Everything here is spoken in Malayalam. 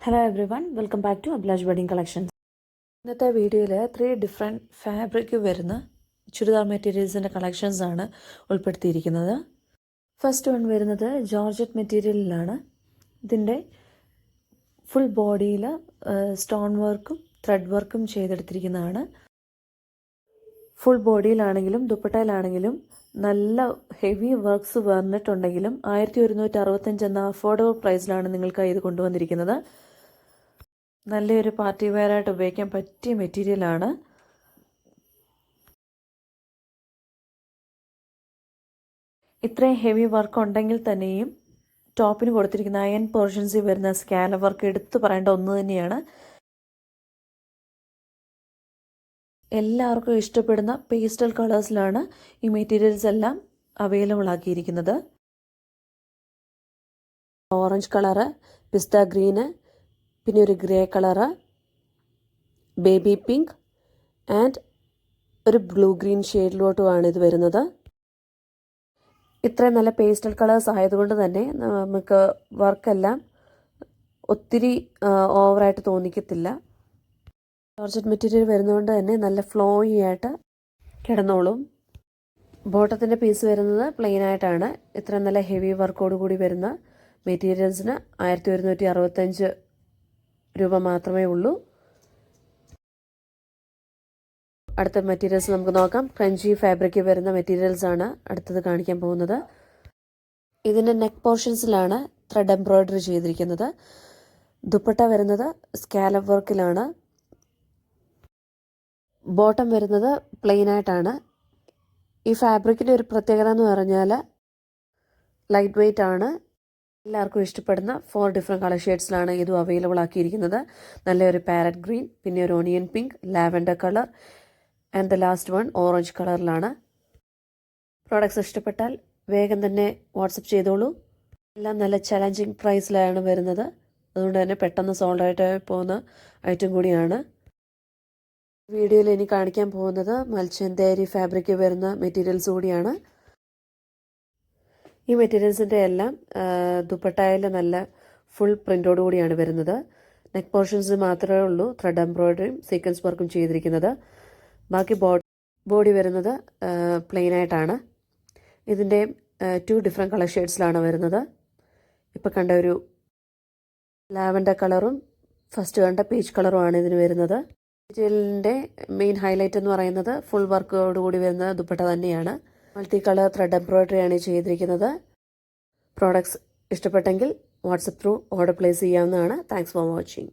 Hello everyone, welcome back to Abhilash wedding collections. ഇന്നത്തെ വീഡിയോയിൽ 3 ഡിഫറെൻറ്റ് ഫാബ്രിക് വരുന്ന ചുരിദാർ മെറ്റീരിയൽസിൻ്റെ കളക്ഷൻസാണ് ഉൾപ്പെടുത്തിയിരിക്കുന്നത്. ഫസ്റ്റ് വൺ വരുന്നത് ജോർജറ്റ് മെറ്റീരിയലിലാണ്. ഇതിൻ്റെ ഫുൾ ബോഡിയിൽ സ്റ്റോൺ വർക്കും ത്രെഡ് വർക്കും ചെയ്തെടുത്തിരിക്കുന്നതാണ്. ഫുൾ ബോഡിയിലാണെങ്കിലും ദുപ്പട്ടയിലാണെങ്കിലും നല്ല ഹെവി വർക്ക്സ് വന്നിട്ടുണ്ടെങ്കിലും 1165 എന്ന അഫോർഡബിൾ പ്രൈസിലാണ് നിങ്ങൾക്ക് ഇത് കൊണ്ടുവന്നിരിക്കുന്നത്. നല്ലൊരു പാർട്ടി വെയറായിട്ട് ഉപയോഗിക്കാൻ പറ്റിയ മെറ്റീരിയലാണ്. ഇത്രയും ഹെവി വർക്ക് ഉണ്ടെങ്കിൽ തന്നെയും ടോപ്പിന് കൊടുത്തിരിക്കുന്ന അയൺ പോർഷൻസിൽ വരുന്ന സ്കാല വർക്ക് എടുത്തു പറയേണ്ട ഒന്ന് തന്നെയാണ്. എല്ലാവർക്കും ഇഷ്ടപ്പെടുന്ന പേസ്റ്റൽ കളേഴ്സിലാണ് ഈ മെറ്റീരിയൽസ് എല്ലാം അവൈലബിൾ ആക്കിയിരിക്കുന്നത്. ഓറഞ്ച് കളറ്, പിസ്ത ഗ്രീന്, പിന്നെ ഒരു grey colour, baby pink and ഒരു ബ്ലൂ ഗ്രീൻ ഷെയ്ഡിലോട്ടുമാണ് ഇത് വരുന്നത്. ഇത്രയും നല്ല പേസ്റ്റൽ കളേഴ്സ് ആയതുകൊണ്ട് തന്നെ നമുക്ക് വർക്കെല്ലാം ഒത്തിരി ഓവറായിട്ട് തോന്നിക്കത്തില്ല. ജോർജറ്റ് മെറ്റീരിയൽ വരുന്നതുകൊണ്ട് തന്നെ നല്ല ഫ്ലോയി ആയിട്ട് കിടന്നോളും. ബോട്ടത്തിൻ്റെ പീസ് വരുന്നത് പ്ലെയിൻ ആയിട്ടാണ്. ഇത്ര നല്ല ഹെവി വർക്കോട് കൂടി വരുന്ന മെറ്റീരിയൽസിന് 1165 രൂപ മാത്രമേ ഉള്ളൂ. അടുത്ത മെറ്റീരിയൽസ് നമുക്ക് നോക്കാം. ക്രഞ്ചി ഫാബ്രിക് വരുന്ന മെറ്റീരിയൽസ് ആണ് അടുത്തത് കാണിക്കാൻ പോകുന്നത്. ഇതിൻ്റെ നെക്ക് പോർഷൻസിലാണ് ത്രെഡ് എംബ്രോയ്ഡറി ചെയ്തിരിക്കുന്നത്. ദുപ്പട്ട വരുന്നത് സ്കാലപ്പ് വർക്കിലാണ്. ബോട്ടം വരുന്നത് പ്ലെയിൻ ആയിട്ടാണ്. ഈ ഫാബ്രിക്കിൻ്റെ ഒരു പ്രത്യേകത എന്ന് പറഞ്ഞാൽ ലൈറ്റ് വെയ്റ്റ് ആണ്. എല്ലാവർക്കും ഇഷ്ടപ്പെടുന്ന 4 ഡിഫറെൻറ്റ് കളർ ഷെയ്ഡ്സിലാണ് ഇതും അവൈലബിൾ ആക്കിയിരിക്കുന്നത്. നല്ലൊരു പാരറ്റ് ഗ്രീൻ, പിന്നെ ഒരു onion pink, lavender colour and the last one orange കളറിലാണ്. പ്രോഡക്ട്സ് ഇഷ്ടപ്പെട്ടാൽ വേഗം തന്നെ വാട്സപ്പ് ചെയ്തോളൂ. എല്ലാം നല്ല ചലഞ്ചിങ് പ്രൈസിലാണ് വരുന്നത്. അതുകൊണ്ട് തന്നെ പെട്ടെന്ന് സോൾഡ് ആയിട്ട് പോകുന്ന ഐറ്റം കൂടിയാണ്. വീഡിയോയിൽ ഇനി കാണിക്കാൻ പോകുന്നത് മൽച്ചന്തേരി ഫാബ്രിക് വരുന്ന മെറ്റീരിയൽസ് കൂടിയാണ്. ഈ മെറ്റീരിയൽസിൻ്റെ എല്ലാം ദുപ്പട്ടയിൽ നല്ല ഫുൾ പ്രിൻ്റോട് കൂടിയാണ് വരുന്നത്. നെക്ക് പോർഷൻസ് മാത്രമേ ഉള്ളൂ ത്രെഡ് എംബ്രോയ്ഡറിയും സീക്വൻസ് വർക്കും ചെയ്തിരിക്കുന്നത്. ബാക്കി ബോഡി വരുന്നത് പ്ലെയിൻ ആയിട്ടാണ്. ഇതിൻ്റെ 2 ഡിഫറെൻറ്റ് കളർ ഷെയ്ഡ്സിലാണ് വരുന്നത്. ഇപ്പോൾ കണ്ട ഒരു ലാവൻഡർ കളറും ഫസ്റ്റ് കണ്ട പീച്ച് കളറുമാണ് ഇതിന് വരുന്നത്. മെറ്റീരിയലിൻ്റെ മെയിൻ ഹൈലൈറ്റ് എന്ന് പറയുന്നത് ഫുൾ വർക്കോട് കൂടി വരുന്ന ദുപ്പട്ട തന്നെയാണ്. മൾട്ടി കളർ ത്രെഡ് എംബ്രോയ്ഡറിയാണ് ചെയ്തിരിക്കുന്നത്. പ്രോഡക്ട്സ് ഇഷ്ടപ്പെട്ടെങ്കിൽ വാട്സപ്പ് ത്രൂ ഓർഡർ പ്ലേസ് ചെയ്യാവുന്നതാണ്. Thanks for watching.